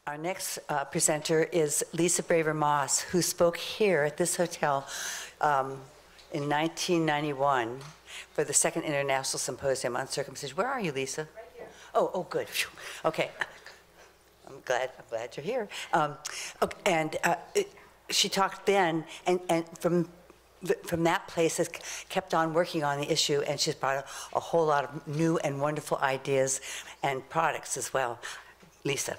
Our next presenter is Lisa Braver-Moss, who spoke here at this hotel in 1991 for the second International Symposium on Circumcision. Where are you, Lisa? Right here. Oh, good. Phew. Okay. I'm glad you're here. She talked then, and from that place has kept on working on the issue, and she's brought a whole lot of new and wonderful ideas and products as well. Lisa.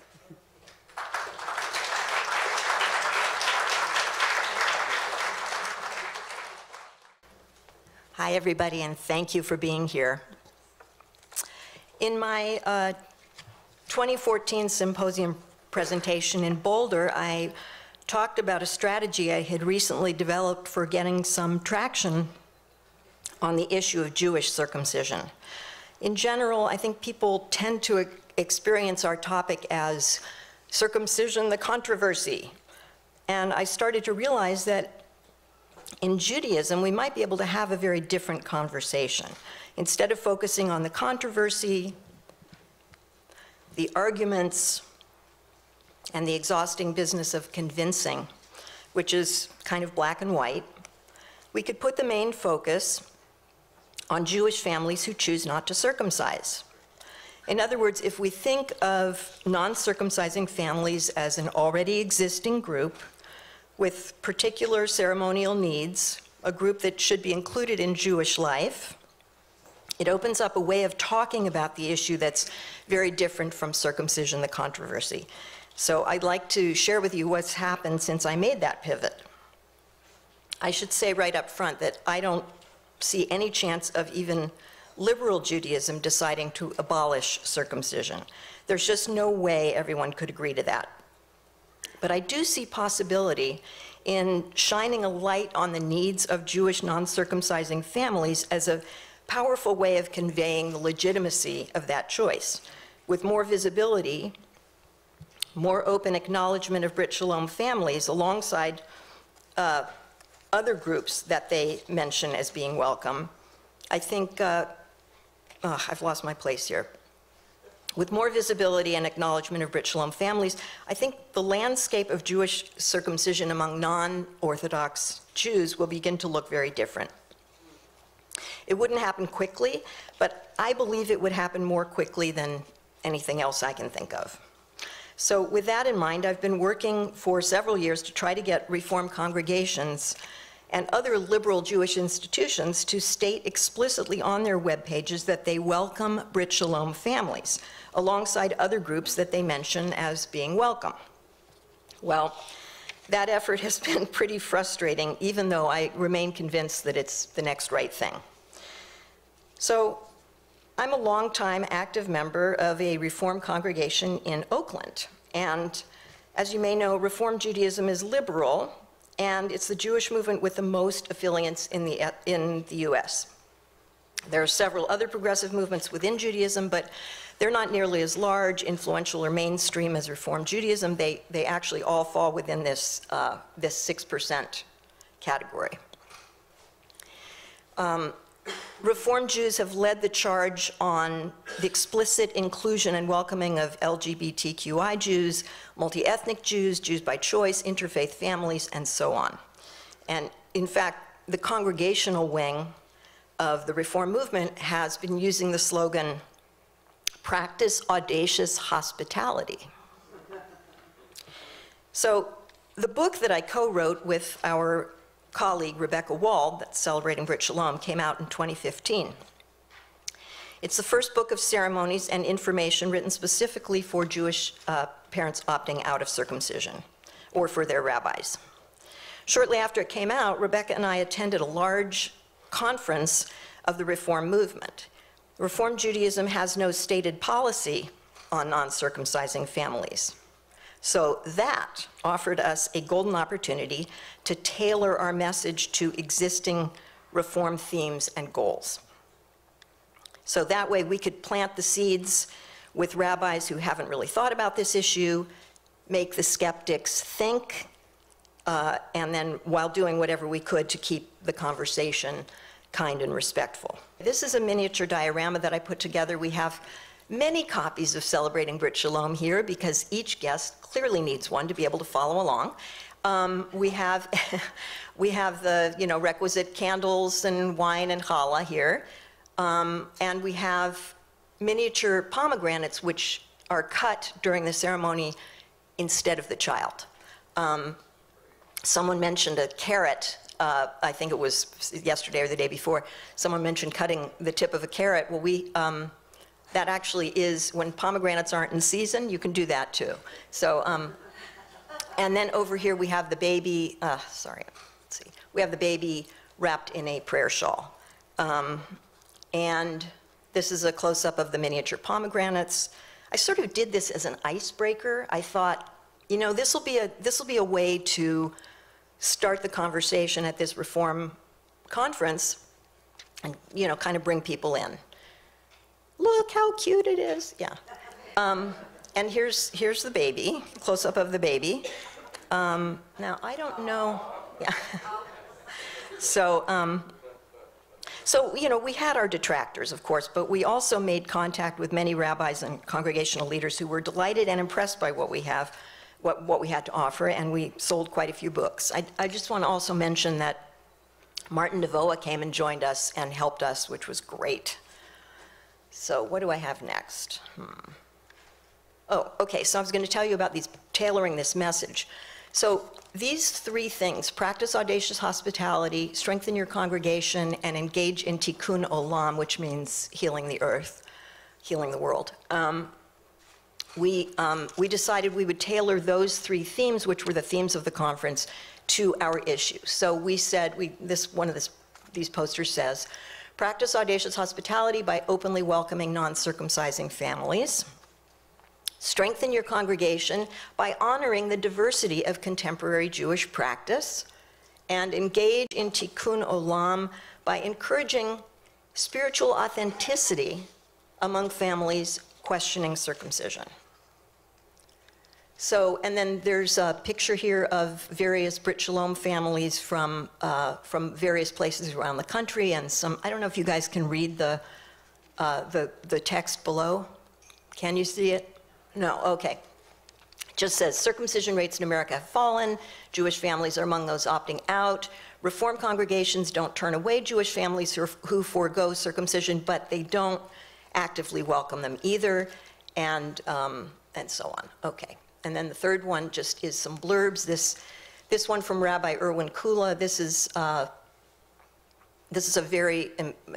Hi, everybody, and thank you for being here. In my 2014 symposium presentation in Boulder, I talked about a strategy I had recently developed for getting some traction on the issue of Jewish circumcision. In general, I think people tend to experience our topic as circumcision, the controversy. And I started to realize that in Judaism, we might be able to have a very different conversation. Instead of focusing on the controversy, the arguments, and the exhausting business of convincing, which is kind of black and white, we could put the main focus on Jewish families who choose not to circumcise. In other words, if we think of non-circumcising families as an already existing group with particular ceremonial needs, a group that should be included in Jewish life, it opens up a way of talking about the issue that's very different from circumcision, the controversy. So I'd like to share with you what's happened since I made that pivot. I should say right up front that I don't see any chance of even liberal Judaism deciding to abolish circumcision. There's just no way everyone could agree to that. But I do see possibility in shining a light on the needs of Jewish non-circumcising families as a powerful way of conveying the legitimacy of that choice. With more visibility, more open acknowledgement of Brit Shalom families alongside other groups that they mention as being welcome, I think, I've lost my place here. With more visibility and acknowledgement of Brit Shalom families, I think the landscape of Jewish circumcision among non-Orthodox Jews will begin to look very different. It wouldn't happen quickly, but I believe it would happen more quickly than anything else I can think of. So with that in mind, I've been working for several years to try to get Reform congregations and other liberal Jewish institutions to state explicitly on their web pages that they welcome Brit Shalom families, alongside other groups that they mention as being welcome. Well, that effort has been pretty frustrating, even though I remain convinced that it's the next right thing. So I'm a longtime active member of a Reform congregation in Oakland. And as you may know, Reform Judaism is liberal, and it's the Jewish movement with the most affiliates in the US. There are several other progressive movements within Judaism, but they're not nearly as large, influential, or mainstream as Reform Judaism. They actually all fall within this 6% category. Reform Jews have led the charge on the explicit inclusion and welcoming of LGBTQI Jews, multi-ethnic Jews, Jews by choice, interfaith families, and so on. And in fact, the congregational wing of the Reform movement has been using the slogan, "Practice audacious hospitality." So the book that I co-wrote with our colleague Rebecca Wald, that's Celebrating Brit Shalom, came out in 2015. It's the first book of ceremonies and information written specifically for Jewish parents opting out of circumcision, or for their rabbis. Shortly after it came out, Rebecca and I attended a large conference of the Reform movement. Reform Judaism has no stated policy on non-circumcising families. So that offered us a golden opportunity to tailor our message to existing Reform themes and goals. So that way we could plant the seeds with rabbis who haven't really thought about this issue, make the skeptics think, and then while doing whatever we could to keep the conversation kind and respectful. This is a miniature diorama that I put together. We have many copies of Celebrating Brit Shalom here because each guest clearly needs one to be able to follow along. We have we have the requisite candles and wine and challah here, and we have miniature pomegranates which are cut during the ceremony instead of the child. Someone mentioned a carrot. I think it was yesterday or the day before. Someone mentioned cutting the tip of a carrot. Well, that actually is, when pomegranates aren't in season, you can do that too. So, and then over here we have the baby, sorry, let's see. We have the baby wrapped in a prayer shawl. And this is a close-up of the miniature pomegranates. I sort of did this as an icebreaker. I thought, this will be a way to start the conversation at this Reform conference and, kind of bring people in. Look how cute it is, yeah. And here's the baby, close-up of the baby. Now, I don't know, yeah. So, we had our detractors, of course, but we also made contact with many rabbis and congregational leaders who were delighted and impressed by what we had to offer, and we sold quite a few books. I just want to also mention that Martin DeVoa came and joined us and helped us, which was great. So what do I have next? Oh, okay, so I was going to tell you about tailoring this message. So these three things, practice audacious hospitality, strengthen your congregation, and engage in tikkun olam, which means healing the earth, healing the world. We decided we would tailor those three themes, which were the themes of the conference, to our issue. So we said, these posters says, practice audacious hospitality by openly welcoming non-circumcising families. Strengthen your congregation by honoring the diversity of contemporary Jewish practice. And engage in tikkun olam by encouraging spiritual authenticity among families questioning circumcision. So, and then there's a picture here of various Brit Shalom families from various places around the country, and some, I don't know if you guys can read the text below. Can you see it? No, okay. It just says, circumcision rates in America have fallen, Jewish families are among those opting out, Reform congregations don't turn away Jewish families who forego circumcision, but they don't actively welcome them either, and so on. Okay. And then the third one just is some blurbs. This one from Rabbi Erwin Kula. This is a very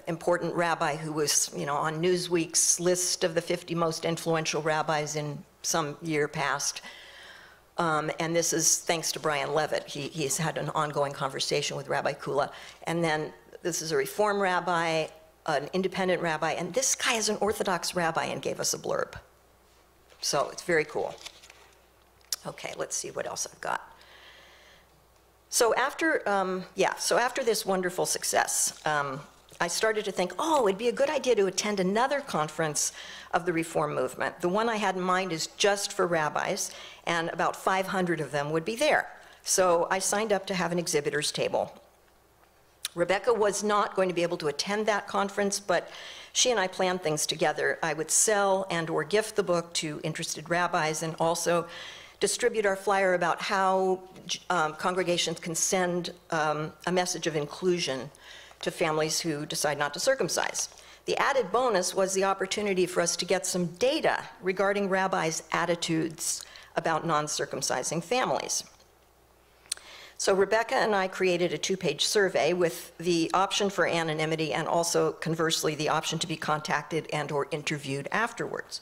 important rabbi who was, on Newsweek's list of the 50 most influential rabbis in some year past. And this is thanks to Brian Levitt. He's had an ongoing conversation with Rabbi Kula. And then this is a Reform rabbi, an independent rabbi, and this guy is an Orthodox rabbi and gave us a blurb. So it's very cool. Okay, let's see what else I've got. So after, after this wonderful success, I started to think, oh, it'd be a good idea to attend another conference of the Reform movement. The one I had in mind is just for rabbis, and about 500 of them would be there. So I signed up to have an exhibitor's table. Rebecca was not going to be able to attend that conference, but she and I planned things together. I would sell and or gift the book to interested rabbis, and also distribute our flyer about how congregations can send a message of inclusion to families who decide not to circumcise. The added bonus was the opportunity for us to get some data regarding rabbis' attitudes about non-circumcising families. So Rebecca and I created a 2-page survey with the option for anonymity and also, conversely, the option to be contacted and or interviewed afterwards.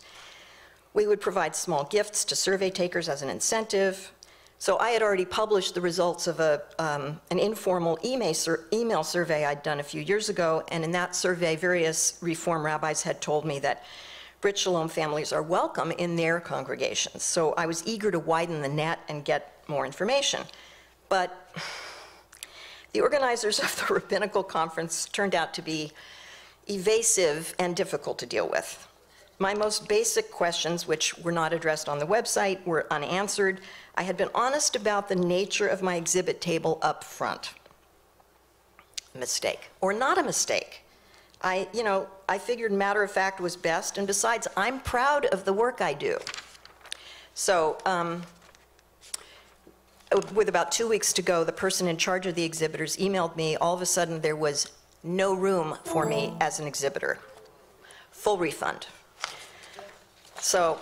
We would provide small gifts to survey takers as an incentive. So I had already published the results of an informal email survey I'd done a few years ago, and in that survey, various Reform rabbis had told me that Brit Shalom families are welcome in their congregations. So I was eager to widen the net and get more information. But the organizers of the rabbinical conference turned out to be evasive and difficult to deal with. My most basic questions, which were not addressed on the website, were unanswered. I had been honest about the nature of my exhibit table up front. A mistake, or not a mistake. I figured matter of fact was best, and besides, I'm proud of the work I do. So, with about 2 weeks to go, the person in charge of the exhibitors emailed me. All of a sudden, there was no room for me as an exhibitor. Full refund. So,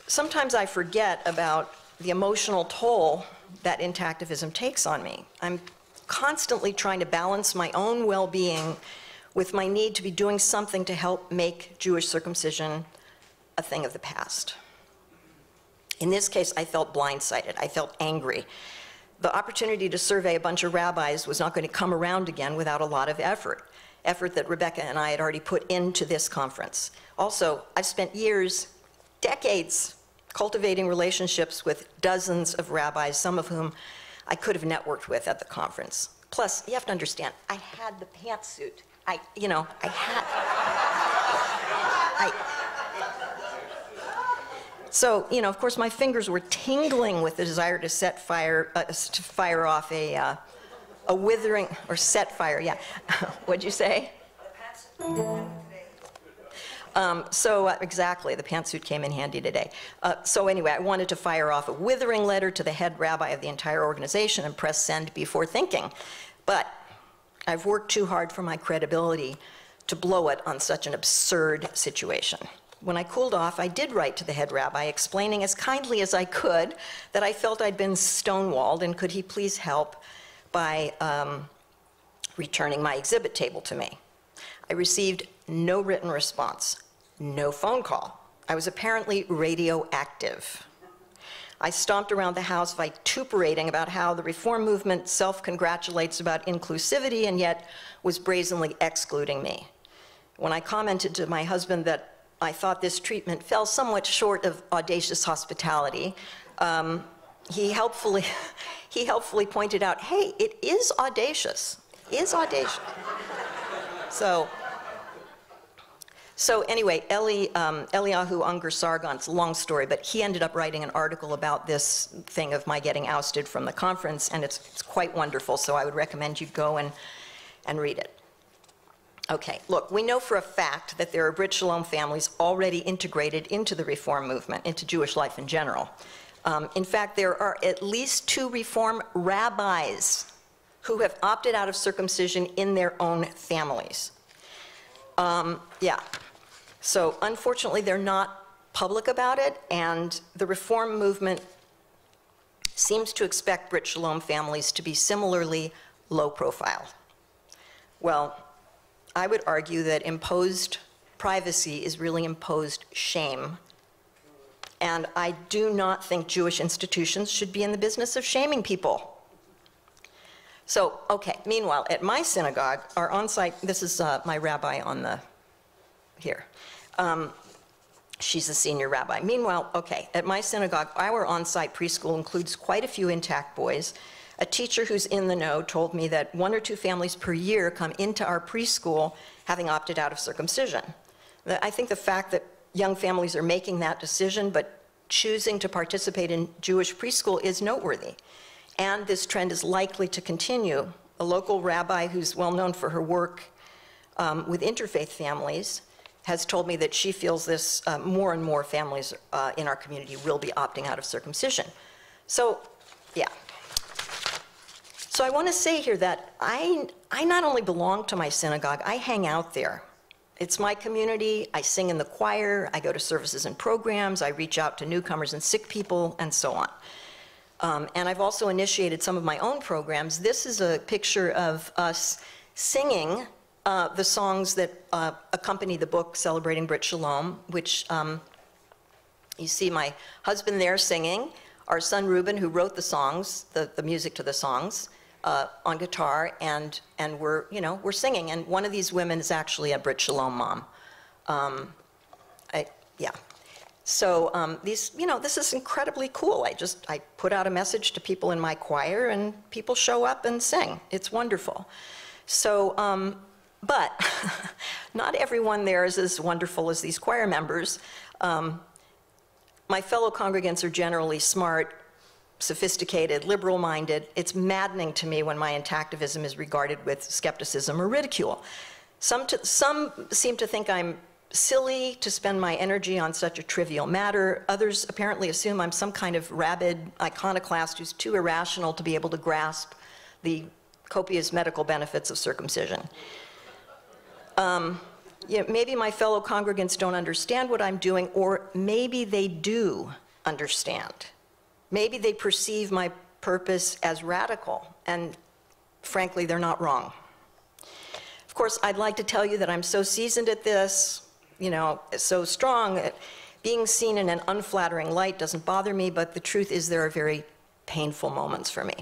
sometimes I forget about the emotional toll that intactivism takes on me. I'm constantly trying to balance my own well-being with my need to be doing something to help make Jewish circumcision a thing of the past. In this case, I felt blindsided. I felt angry. The opportunity to survey a bunch of rabbis was not going to come around again without a lot of effort that Rebecca and I had already put into this conference. Also, I've spent years, decades, cultivating relationships with dozens of rabbis, some of whom I could have networked with at the conference. Plus, you have to understand, I had the pantsuit. So, of course, my fingers were tingling with the desire to fire off a withering, or set fire, yeah. What'd you say? Exactly, the pantsuit came in handy today. So anyway, I wanted to fire off a withering letter to the head rabbi of the entire organization and press send before thinking. But I've worked too hard for my credibility to blow it on such an absurd situation. When I cooled off, I did write to the head rabbi, explaining as kindly as I could that I felt I'd been stonewalled, and could he please help by returning my exhibit table to me. I received no written response, no phone call. I was apparently radioactive. I stomped around the house vituperating about how the reform movement self-congratulates about inclusivity and yet was brazenly excluding me. When I commented to my husband that I thought this treatment fell somewhat short of audacious hospitality, he helpfully pointed out, hey, it is audacious. It is audacious. So anyway, Eliyahu Unger Sargon, it's a long story, but he ended up writing an article about this thing of my getting ousted from the conference, and it's quite wonderful, so I would recommend you go and read it. Okay, look, we know for a fact that there are Brit Shalom families already integrated into the reform movement, into Jewish life in general. In fact, there are at least 2 reform rabbis who have opted out of circumcision in their own families. Yeah. So unfortunately, they're not public about it, and the reform movement seems to expect Brit Shalom families to be similarly low profile. Well, I would argue that imposed privacy is really imposed shame, and I do not think Jewish institutions should be in the business of shaming people. So, okay, meanwhile, at my synagogue, our on-site, this is my rabbi on the, here. She's a senior rabbi. Meanwhile, okay, at my synagogue, our on-site preschool includes quite a few intact boys. A teacher who's in the know told me that 1 or 2 families per year come into our preschool having opted out of circumcision. I think the fact that young families are making that decision but choosing to participate in Jewish preschool is noteworthy. And this trend is likely to continue. A local rabbi who's well known for her work with interfaith families has told me that she feels this more and more families in our community will be opting out of circumcision. So, yeah. So I want to say here that I not only belong to my synagogue, I hang out there. It's my community. I sing in the choir. I go to services and programs. I reach out to newcomers and sick people, and so on. And I've also initiated some of my own programs. This is a picture of us singing the songs that accompany the book Celebrating Brit Shalom, which you see my husband there singing, our son Reuben, who wrote the songs, the music to the songs, on guitar, and we're singing. And one of these women is actually a Brit Shalom mom. Yeah. So this is incredibly cool. I put out a message to people in my choir, and people show up and sing. It's wonderful. So, but not everyone there is as wonderful as these choir members. My fellow congregants are generally smart, sophisticated, liberal-minded. It's maddening to me when my intactivism is regarded with skepticism or ridicule. Some seem to think I'm silly to spend my energy on such a trivial matter. Others apparently assume I'm some kind of rabid iconoclast who's too irrational to be able to grasp the copious medical benefits of circumcision. Yeah, maybe my fellow congregants don't understand what I'm doing, or maybe they do understand. Maybe they perceive my purpose as radical, and frankly, they're not wrong. Of course, I'd like to tell you that I'm so seasoned at this, so strong at being seen in an unflattering light doesn't bother me, but the truth is there are very painful moments for me.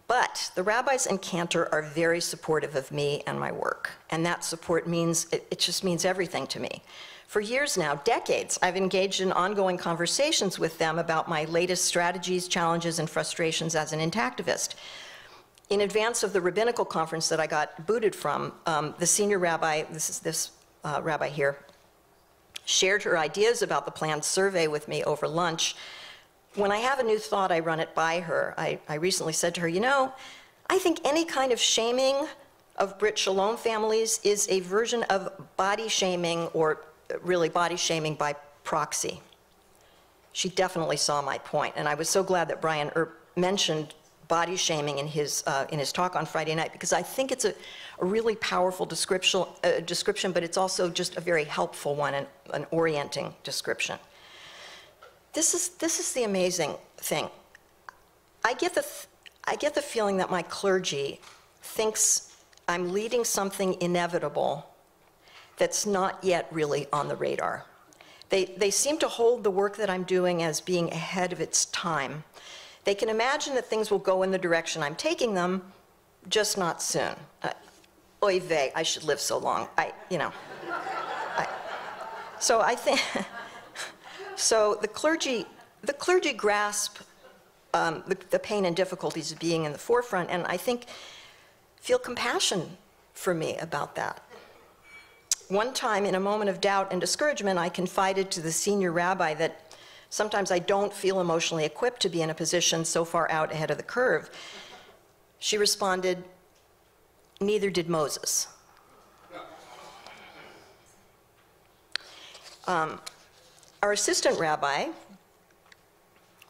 But the rabbis and Cantor are very supportive of me and my work, and that support means, it just means everything to me. For years now, decades, I've engaged in ongoing conversations with them about my latest strategies, challenges, and frustrations as an intactivist. In advance of the rabbinical conference that I got booted from, the senior rabbi, this rabbi here, shared her ideas about the planned survey with me over lunch. When I have a new thought, I run it by her. I recently said to her, I think any kind of shaming of Brit Shalom families is a version of body shaming, or really body shaming by proxy. She definitely saw my point, and I was so glad that Brian Earp mentioned body shaming in his talk on Friday night, because I think it's a really powerful description, but it's also just a very helpful one, and an orienting description. This is the amazing thing. I get the feeling that my clergy thinks I'm leading something inevitable that's not yet really on the radar. They seem to hold the work that I'm doing as being ahead of its time. They can imagine that things will go in the direction I'm taking them, just not soon. Oy vey, I should live so long. So I think. So the clergy grasp the pain and difficulties of being in the forefront, and I think feel compassion for me about that. One time, in a moment of doubt and discouragement, I confided to the senior rabbi that sometimes I don't feel emotionally equipped to be in a position so far out ahead of the curve. She responded, "Neither did Moses." Our assistant rabbi,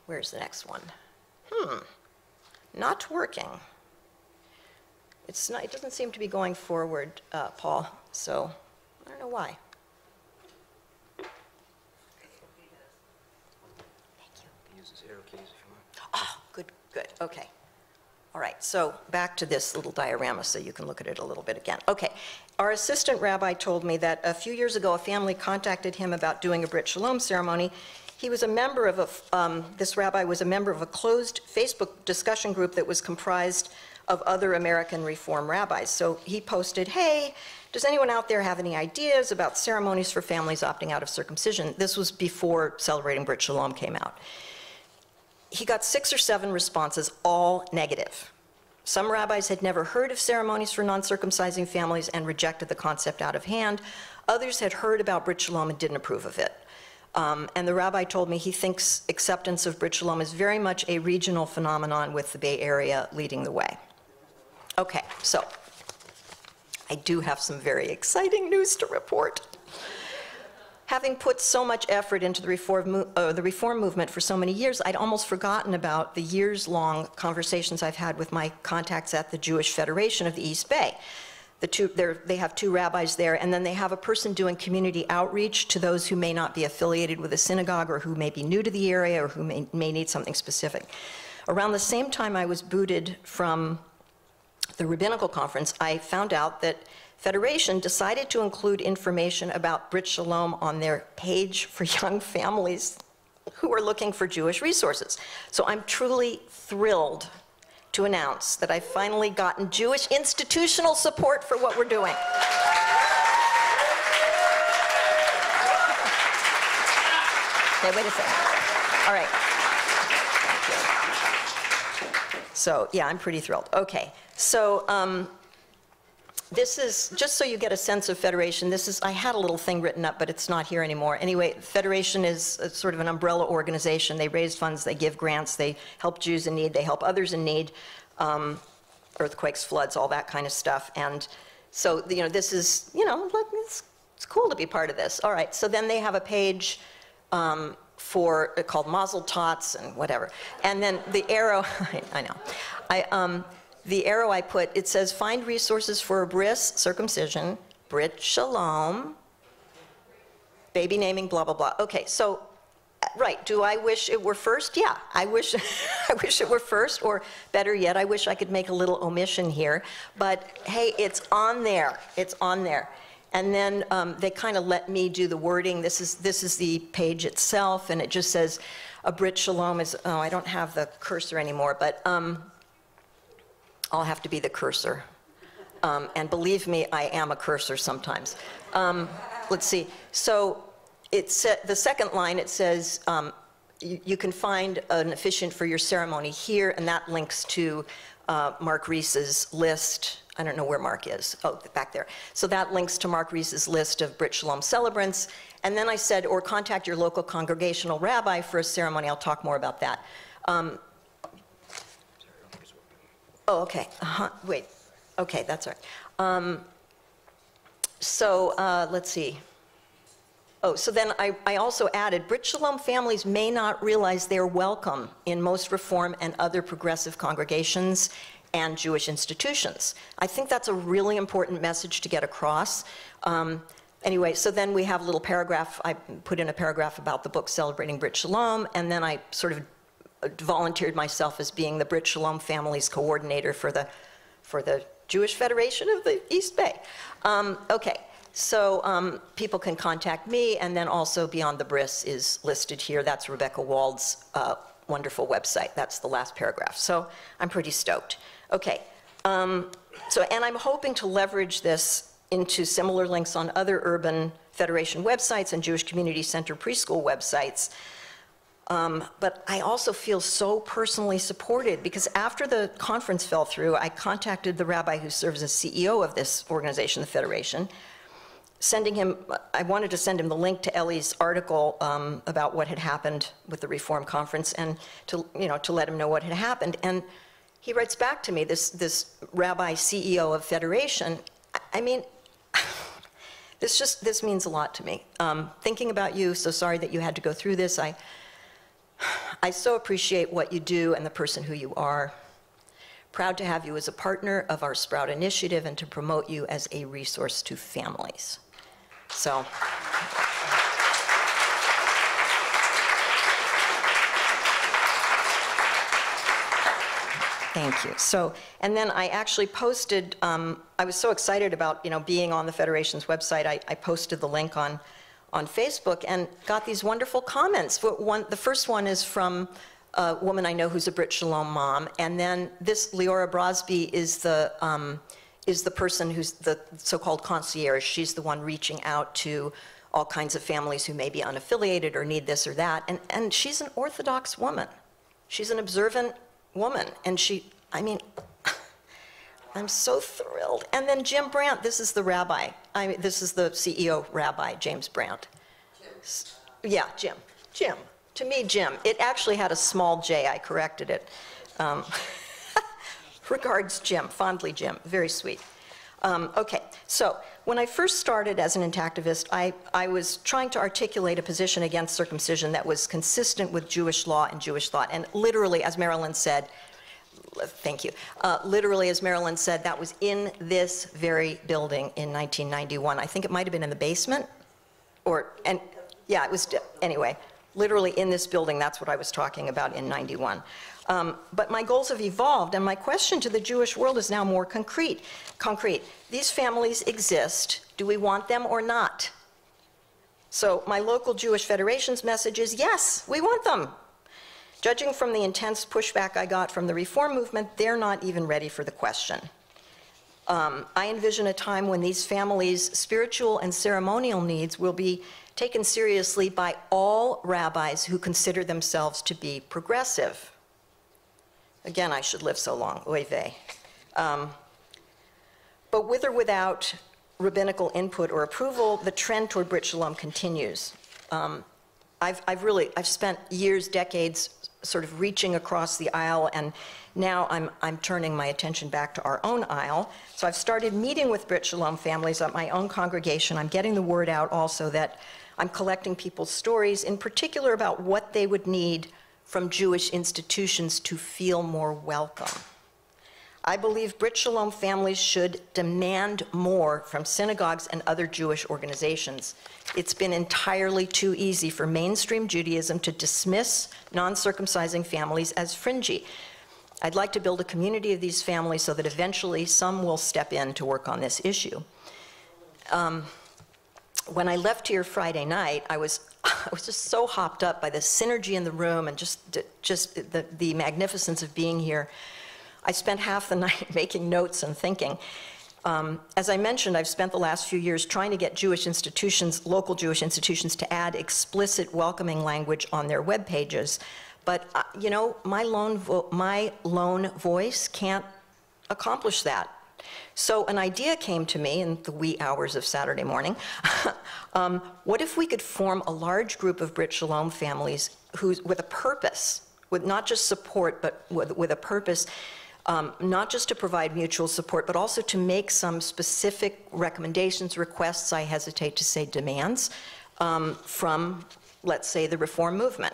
where's the next one? Not working. It doesn't seem to be going forward, Paul, so I don't know why. Thank you. Use his arrow keys if you want. Oh, good, okay. All right, so back to this little diorama so you can look at it a little bit again. Okay, our assistant rabbi told me that a few years ago a family contacted him about doing a Brit Shalom ceremony. He was a member of this rabbi was a member of a closed Facebook discussion group that was comprised of other American Reform rabbis. So he posted, "Hey, does anyone out there have any ideas about ceremonies for families opting out of circumcision?" This was before Celebrating Brit Shalom came out. He got 6 or 7 responses, all negative. Some rabbis had never heard of ceremonies for non-circumcising families and rejected the concept out of hand. Others had heard about Brit Shalom and didn't approve of it. And the rabbi told me he thinks acceptance of Brit Shalom is very much a regional phenomenon, with the Bay Area leading the way. Okay, so I do have some very exciting news to report. Having put so much effort into the reform movement for so many years, I'd almost forgotten about the years-long conversations I've had with my contacts at the Jewish Federation of the East Bay. They have 2 rabbis there, and then they have a person doing community outreach to those who may not be affiliated with a synagogue, or who may be new to the area, or who may need something specific. Around the same time I was booted from the rabbinical conference, I found out that Federation decided to include information about Brit Shalom on their page for young families who are looking for Jewish resources. So I'm truly thrilled to announce that I've finally gotten Jewish institutional support for what we're doing. Okay, wait a second. All right. So, yeah, I'm pretty thrilled. Okay, so this is, just so you get a sense of Federation, I had a little thing written up, but it's not here anymore. Anyway, Federation is sort of an umbrella organization. They raise funds, they give grants, they help Jews in need, they help others in need, earthquakes, floods, all that kind of stuff. And So, this is, look, it's cool to be part of this. All right, so then they have a page called Mazel Tots and whatever. And then the arrow, I know. The arrow I put, it says, find resources for a bris, circumcision, Brit Shalom, baby naming, blah, blah, blah. Okay, so, right, do I wish it were first? Yeah, I wish it were first, or better yet, I wish I could make a little omission here. But hey, it's on there, it's on there. And then they kind of let me do the wording. This is the page itself, and it just says, a Brit Shalom is, oh, I don't have the cursor anymore, but I'll have to be the cursor. And believe me, I am a cursor sometimes. Let's see. So the second line, it says, you can find an officiant for your ceremony here, and that links to Mark Reese's list. I don't know where Mark is. Oh, back there. So that links to Mark Reese's list of Brit Shalom celebrants. And then I said, or contact your local congregational rabbi for a ceremony. I'll talk more about that. Oh, okay. Wait. Okay, that's all right. Let's see. Oh, so then I also added, Brit Shalom families may not realize they're welcome in most Reform and other progressive congregations and Jewish institutions. I think that's a really important message to get across. Anyway, so then we have a little paragraph. I put in a paragraph about the book Celebrating Brit Shalom, and then I sort of volunteered myself as being the Brit Shalom families coordinator for the Jewish Federation of the East Bay. Okay, so people can contact me, and then also Beyond the Bris is listed here. That's Rebecca Wald's wonderful website. That's the last paragraph. So I'm pretty stoked. Okay, and I'm hoping to leverage this into similar links on other urban Federation websites and Jewish Community Center preschool websites. But I also feel so personally supported, because after the conference fell through, I contacted the rabbi who serves as CEO of this organization, the Federation, I wanted to send him the link to Ellie's article about what had happened with the Reform Conference, and to let him know what had happened. And he writes back to me, this rabbi CEO of Federation. I mean, this means a lot to me. Thinking about you, so sorry that you had to go through this. I so appreciate what you do and the person who you are. Proud to have you as a partner of our Sprout initiative and to promote you as a resource to families. So. Thank you. So, and then I actually posted, I was so excited about, being on the Federation's website, I posted the link on Facebook and got these wonderful comments. The first one is from a woman I know who's a Brit Shalom mom, and then this Leora Brosby is the person who's the so-called concierge. She's the one reaching out to all kinds of families who may be unaffiliated or need this or that, and she's an Orthodox woman. She's an observant woman, and I'm so thrilled. And then Jim Brandt, this is the rabbi. This is the CEO rabbi, James Brandt. Yeah, Jim. To me, Jim. It actually had a small J. I corrected it. Regards, Jim. Fondly, Jim. Very sweet. Okay, so when I first started as an intactivist, I was trying to articulate a position against circumcision that was consistent with Jewish law and Jewish thought. And literally, as Marilyn said, thank you. Literally, as Marilyn said, that was in this very building in 1991. I think it might have been in the basement, yeah, it was, anyway, literally in this building, that's what I was talking about in 91. But my goals have evolved, and my question to the Jewish world is now more concrete. These families exist. Do we want them or not? So my local Jewish Federation's message is, yes, we want them. Judging from the intense pushback I got from the Reform movement, they're not even ready for the question. I envision a time when these families' spiritual and ceremonial needs will be taken seriously by all rabbis who consider themselves to be progressive. Again, I should live so long, oy vey. But with or without rabbinical input or approval, the trend toward Brit Shalom continues. I've spent years, decades sort of reaching across the aisle, and now I'm turning my attention back to our own aisle. So I've started meeting with Brit Shalom families at my own congregation. I'm getting the word out also that I'm collecting people's stories, in particular about what they would need from Jewish institutions to feel more welcome. I believe Brit Shalom families should demand more from synagogues and other Jewish organizations. It's been entirely too easy for mainstream Judaism to dismiss non-circumcising families as fringy. I'd like to build a community of these families so that eventually some will step in to work on this issue. When I left here Friday night, I was just so hopped up by the synergy in the room and just the magnificence of being here. I spent half the night making notes and thinking. As I mentioned, I've spent the last few years trying to get Jewish institutions, local Jewish institutions, to add explicit welcoming language on their web pages. But, you know, my lone voice can't accomplish that. So an idea came to me in the wee hours of Saturday morning. What if we could form a large group of Brit Shalom families with a purpose, with not just support, but with a purpose, not just to provide mutual support, but also to make some specific recommendations, requests, I hesitate to say demands, from, let's say, the Reform movement.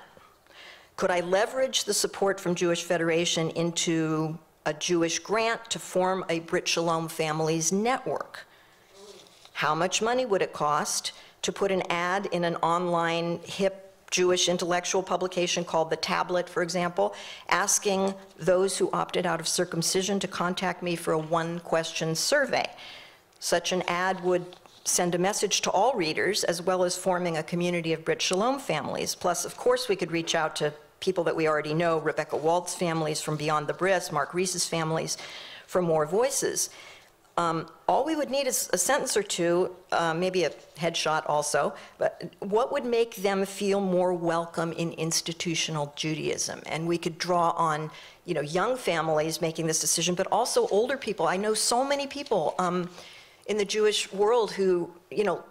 Could I leverage the support from Jewish Federation into a Jewish grant to form a Brit Shalom families network? How much money would it cost to put an ad in an online hip Jewish intellectual publication called The Tablet, for example, asking those who opted out of circumcision to contact me for a one-question survey? Such an ad would send a message to all readers, as well as forming a community of Brit Shalom families. Plus, of course, we could reach out to people that we already know, Rebecca Walt's families from Beyond the Bris, Mark Reese's families, for more voices. All we would need is a sentence or two, maybe a headshot also, but what would make them feel more welcome in institutional Judaism? And we could draw on, you know, young families making this decision, but also older people. I know so many people in the Jewish world who, you know,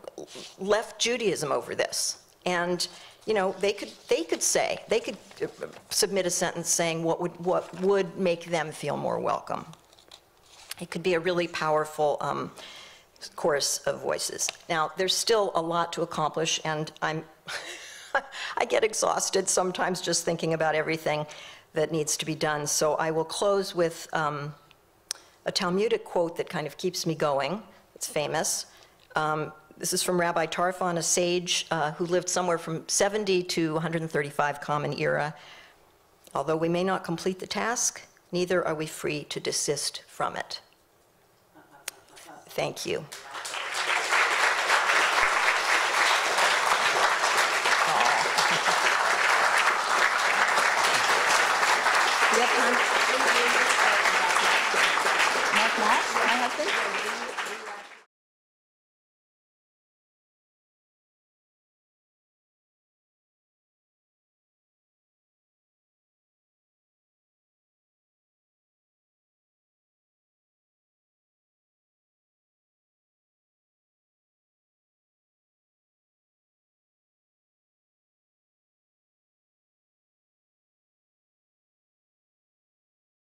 left Judaism over this. And, you know, they could submit a sentence saying what would make them feel more welcome. It could be a really powerful chorus of voices. Now, there's still a lot to accomplish, and I get exhausted sometimes just thinking about everything that needs to be done. So I will close with a Talmudic quote that kind of keeps me going. It's famous. This is from Rabbi Tarfon, a sage who lived somewhere from 70 to 135 Common Era. Although we may not complete the task, neither are we free to desist from it. Thank you. You have time?